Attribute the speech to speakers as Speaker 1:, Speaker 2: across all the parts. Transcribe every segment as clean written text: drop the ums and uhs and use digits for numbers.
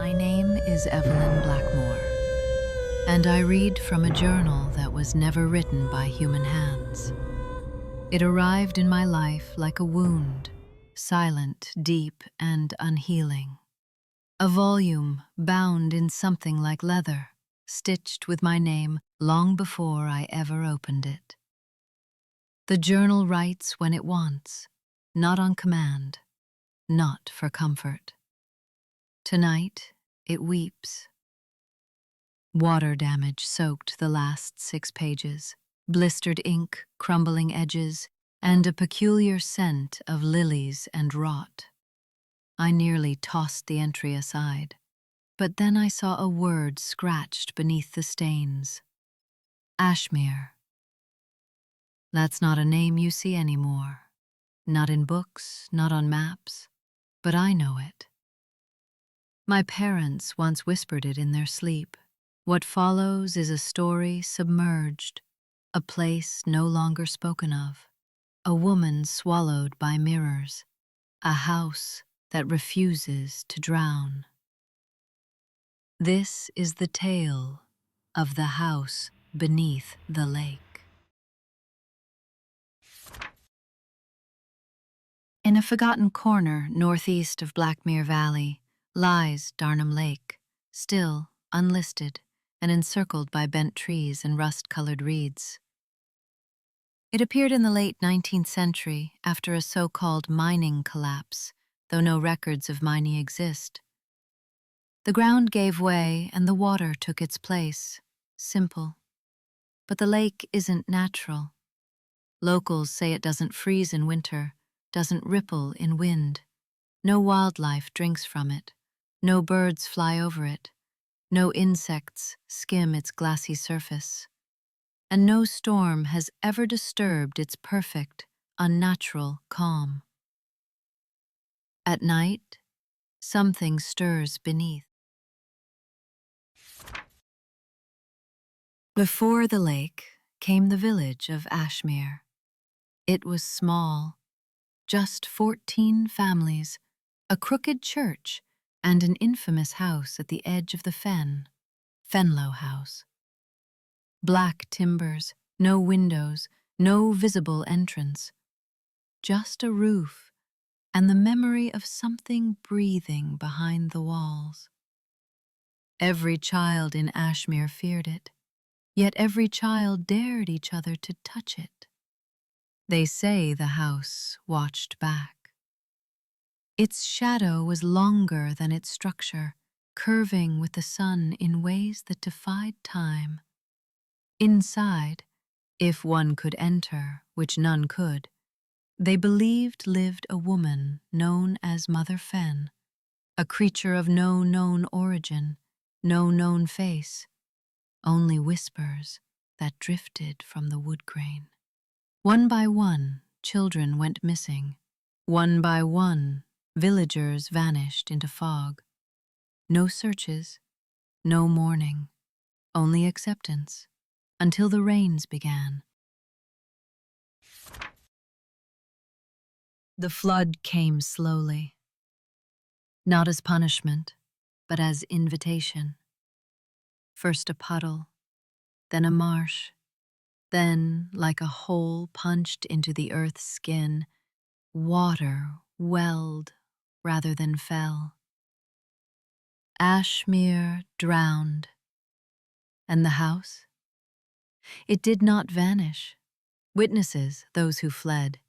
Speaker 1: My name is Evelyn Blackmoor, and I read from a journal that was never written by human hands. It arrived in my life like a wound, silent, deep, and unhealing. A volume bound in something like leather, stitched with my name long before I ever opened it. The journal writes when it wants, not on command, not for comfort. Tonight, it weeps. Water damage soaked the last 6 pages, blistered ink, crumbling edges, and a peculiar scent of lilies and rot. I nearly tossed the entry aside, but then I saw a word scratched beneath the stains. Ashmere. That's not a name you see anymore. Not in books, not on maps, but I know it. My parents once whispered it in their sleep. What follows is a story submerged, a place no longer spoken of, a woman swallowed by mirrors, a house that refuses to drown. This is the tale of the house beneath the lake. In a forgotten corner northeast of Blackmere Valley lies Darnham Lake, still unlisted and encircled by bent trees and rust-colored reeds. It appeared in the late 19th century after a so-called mining collapse, though no records of mining exist. The ground gave way and the water took its place. Simple. But the lake isn't natural. Locals say it doesn't freeze in winter, doesn't ripple in wind. No wildlife drinks from it. No birds fly over it. No insects skim its glassy surface. And no storm has ever disturbed its perfect, unnatural calm. At night, something stirs beneath. Before the lake came the village of Ashmere. It was small, just 14 families, a crooked church, and an infamous house at the edge of the Fenlow House. Black timbers, no windows, no visible entrance. Just a roof and the memory of something breathing behind the walls. Every child in Ashmere feared it, yet every child dared each other to touch it. They say the house watched back. Its shadow was longer than its structure, curving with the sun in ways that defied time. Inside, if one could enter, which none could, they believed lived a woman known as Mother Fen, a creature of no known origin, no known face, only whispers that drifted from the wood grain. One by one, children went missing. One by one, villagers vanished into fog. No searches, no mourning, only acceptance, until the rains began. The flood came slowly, not as punishment, but as invitation. First a puddle, then a marsh, then, like a hole punched into the earth's skin, water welled rather than fell. Ashmere drowned. And the house? It did not vanish. Witnesses, those who fled,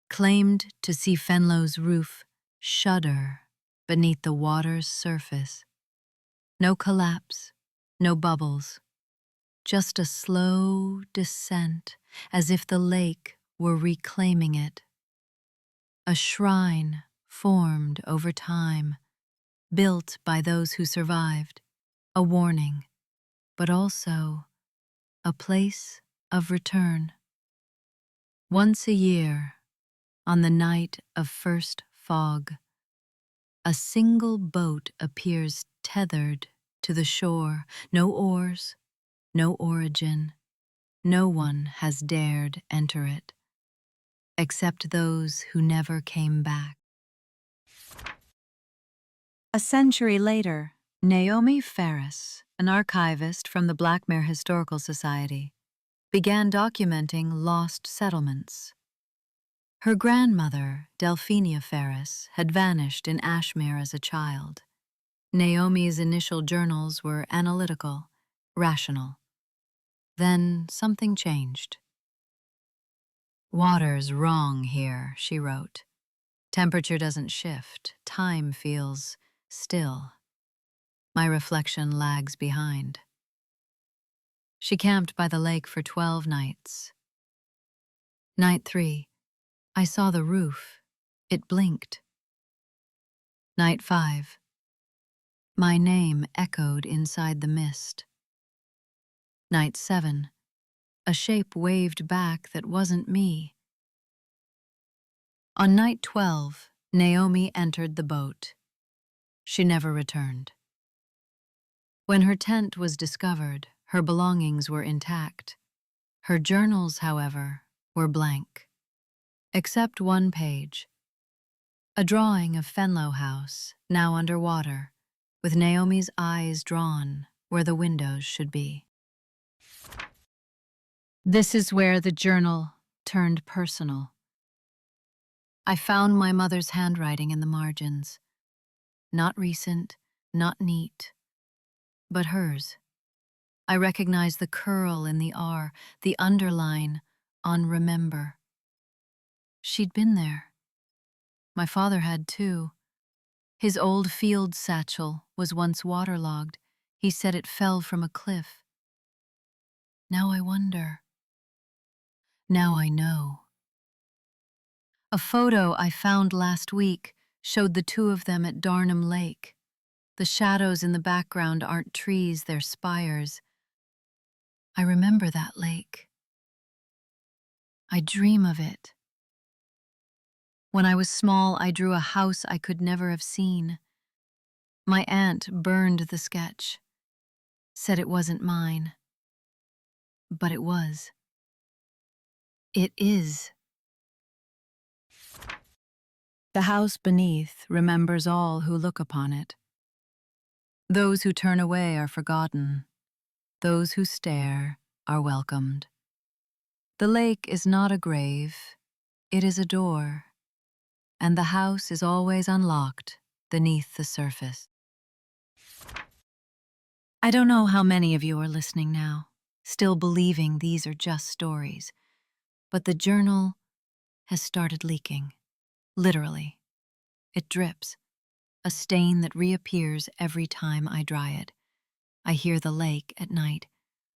Speaker 1: claimed to see Fenlow's roof shudder beneath the water's surface. No collapse, no bubbles, just a slow descent as if the lake were reclaiming it. A shrine formed over time, built by those who survived, a warning, but also a place of return. Once a year, on the night of first fog, a single boat appears tethered to the shore, no oars, no origin. No one has dared enter it, except those who never came back. A century later, Naomi Ferres, an archivist from the Blackmoor Historical Society, began documenting lost settlements. Her grandmother, Delphina Ferres, had vanished in Ashmere as a child. Naomi's initial journals were analytical, rational. Then something changed. "Water's wrong here," she wrote. "Temperature doesn't shift. Time feels still. My reflection lags behind." She camped by the lake for 12 nights. Night 3, I saw the roof. It blinked. Night 5, my name echoed inside the mist. Night 7, a shape waved back that wasn't me. On night 12, Naomi entered the boat. She never returned. When her tent was discovered, her belongings were intact. Her journals, however, were blank. Except one page. A drawing of Fenlow House, now underwater, with Naomi's eyes drawn where the windows should be. This is where the journal turned personal. I found my mother's handwriting in the margins. Not recent, not neat, but hers. I recognized the curl in the R, the underline on remember. She'd been there. My father had too. His old field satchel was once waterlogged. He said it fell from a cliff. Now I wonder. Now I know. A photo I found last week showed the two of them at Darnham Lake. The shadows in the background aren't trees, they're spires. I remember that lake. I dream of it. When I was small, I drew a house I could never have seen. My aunt burned the sketch, said it wasn't mine. But it was. It is. The house beneath remembers all who look upon it. Those who turn away are forgotten. Those who stare are welcomed. The lake is not a grave, it is a door, and the house is always unlocked beneath the surface. I don't know how many of you are listening now, still believing these are just stories, but the journal has started leaking. Literally. It drips, a stain that reappears every time I dry it. I hear the lake at night.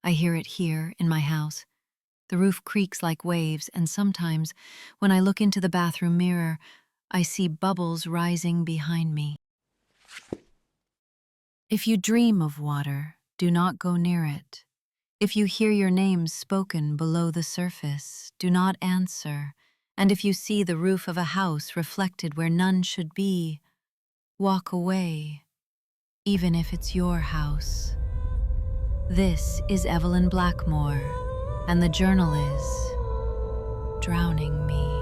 Speaker 1: I hear it here in my house. The roof creaks like waves, and sometimes, when I look into the bathroom mirror, I see bubbles rising behind me. If you dream of water, do not go near it. If you hear your name spoken below the surface, do not answer. And if you see the roof of a house reflected where none should be, walk away, even if it's your house. This is Evelyn Blackmoor, and the journal is Drowning Me.